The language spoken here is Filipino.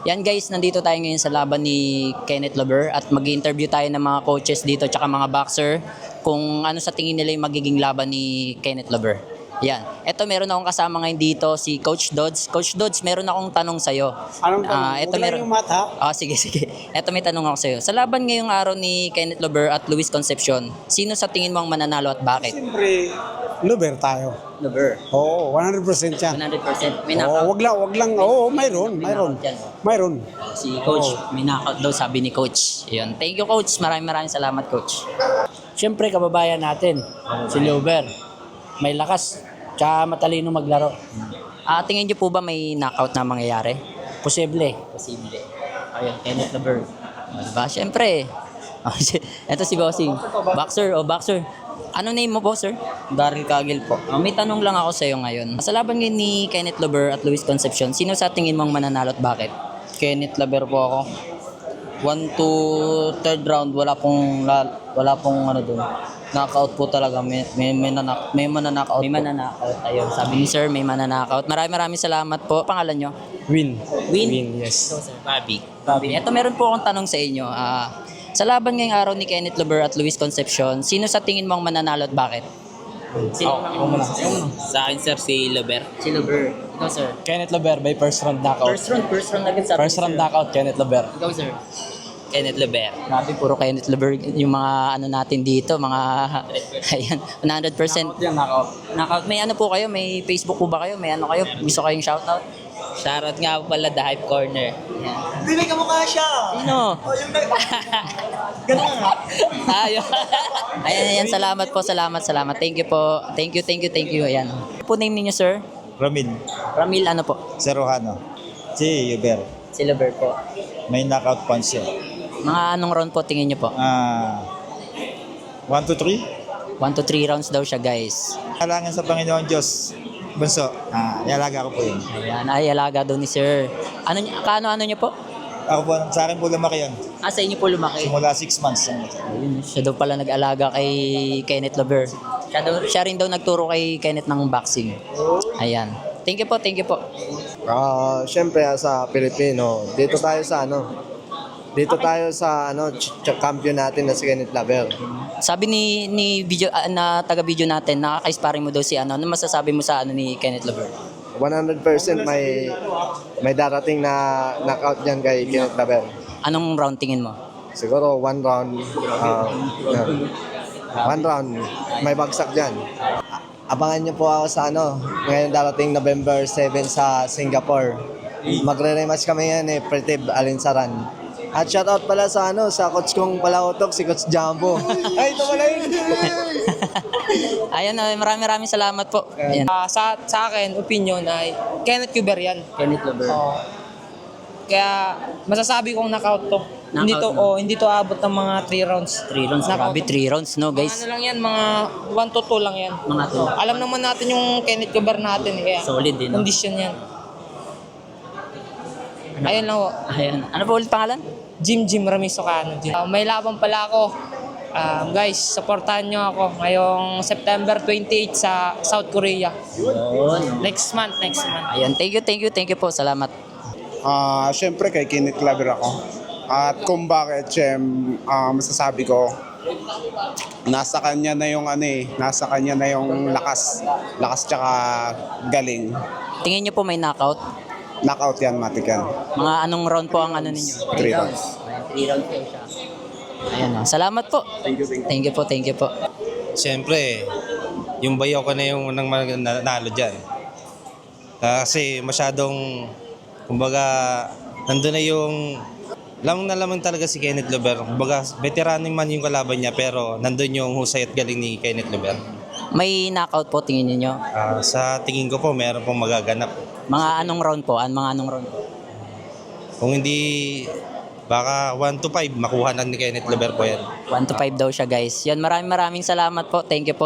Yan guys, nandito tayo ngayon sa laban ni Kenneth Lover at mag-interview tayo ng mga coaches dito tsaka mga boxer kung ano sa tingin nila yung magiging laban ni Kenneth Lover. Yan. Ito meron akong kasama ngayon dito si Coach Dodds. Coach Dodds, meron akong tanong sa iyo. Anong tanong? Ito Huwag lang meron. yung mat, ha? Sige, sige. Ito may tanong ako sa iyo. Sa laban ngayong araw ni Kenneth Lover at Luis Concepcion, sino sa tingin mo ang mananalo at bakit? Siyempre, Luber tayo. Lover. Oo, 100% yan. 100%. May Oo, knockout. wag lang. Oo, mayroon. Mayroon. Si Coach, may knockout daw sabi ni Coach. Ayun. Thank you Coach. Maraming salamat Coach. Siyempre, kababayan natin, si Luber. May lakas, tsaka matalino maglaro. Tingin niyo po ba may knockout na mangyayari? Posible. Posible. Ayun, Kenneth Lover. Diba? Siyempre. Ito si Bossing. Boxer. Ano name mo po, sir? Daryl Kagil po. May tanong lang ako sa iyo ngayon. Sa laban ngayon ni Kenneth Lover at Luis Concepcion, sino sa tingin mong mananalo at bakit? Kenneth Luber po ako. 1 to 3rd round, wala pong ano doon. Knockout po talaga. May mananakaut. May mananakaut. Ayun, sabi ni sir, may mananakaut. Maraming salamat po. Pangalan nyo? Win. Win? Yes. Ito, sir. Bobby. Ito, meron po akong tanong sa inyo. Sa laban ngayong araw ni Kenneth Lover at Luis Concepcion, sino sa tingin mo ang mananalo at bakit? Sino? Sa akin, sir, si Lover. Si Lover. Ikaw, sir. Kenneth Luber by first round knockout. First round agad sabi First round knockout, Kenneth Luber. Ikaw, sir. Kenneth Lover. Grabe, puro Kenneth Lover yung mga ano natin dito, mga ayan, 100%. Knockout. May ano po kayo? May Facebook po ba kayo? May ano kayo? Gusto kayong shoutout? Shoutout nga po pala, The Hype Corner. Hindi may kamukha siya. Sino? Oh, yung ganun nga. Ayun. Ayan, salamat po, salamat. Thank you po. Thank you. Ayan. Ano po name niyo, sir? Ramil, Ramil, ano po? Serrano, si Yuber. Si Lover po. May knockout punch siya. Mga anong round po tingin niyo po? 1 to 3. 1 to 3 rounds daw siya, guys. Kailangan sa Panginoon Diyos. Bunso, ialaga ko po yun. Ayan, ay alaga daw ni sir. Ano niyo po? Ako po, sa akin po lumaki yun. Sa inyo po lumaki. Simula 6 months. Ayun, siya daw pala nag-alaga kay Kenneth Lover. Siya rin daw nagturo kay Kenneth ng boxing. Ayan. Thank you po. Siyempre sa Pilipino, dito tayo sa champion natin na si Kenneth Lover. Sabi ni video na taga-video natin, nakaka-sparring mo daw si ano. Ano masasabi mo sa ano ni Kenneth Lover? 100% may darating na knockout diyan kay Kenneth Lover. Anong round tingin mo? Siguro one round may bagsak diyan. Abangan niyo po ako sa ngayon darating November 7 sa Singapore. Magre-rematch kami yan Pretib Alinsaran. At shoutout pala sa coach kong palautok, si Coach Jumbo. Ay, ito pala yun. Ayun, maraming salamat po. Ayan. Sa akin, opinion ay Kenneth Lover yan. Kenneth Lover. Kaya masasabi kong knockout to. Knockout Hindi to abot ng mga 3 rounds. 3 rounds, Knockout. grabe 3 rounds no Mga guys. ano lang yan, mga 1 to 2 lang yan. Mga to. Alam naman natin yung Kenneth Lover natin. Kaya Solid din. No? condition yan. Ayun lang po. Ayan. Ano po ulit pangalan? Jim Ramizo Cano. May laban pala ako. Guys, supportahan nyo ako ngayong September 28 sa South Korea. Yun. Next month. Ayan, thank you po. Salamat. Siyempre kay Kenneth Lover ako. At kung bakit, masasabi ko, nasa kanya na yung lakas tsaka galing. Tingin niyo po may knockout? Knockout yan, matik yan. Mga anong round po ang ano ninyo? 3 rounds. 3 rounds po siya. Ayan o. Salamat po. Thank you po. Siyempre, yung bayaw ko na yung unang nanalo dyan. Kasi masyadong, kumbaga, nandun na yung, lamang talaga si Kenneth Lover. Kumbaga, veterano man yung kalaban niya, pero nandun yung husay at galing ni Kenneth Lover. May knockout po tingin niyo? Sa tingin ko po, meron pong magaganap. Mga anong round po? Kung hindi, baka 1 to 5, makuha na ni Kenneth Lover po yan. 1 to 5 daw siya guys. Yan, maraming salamat po. Thank you po.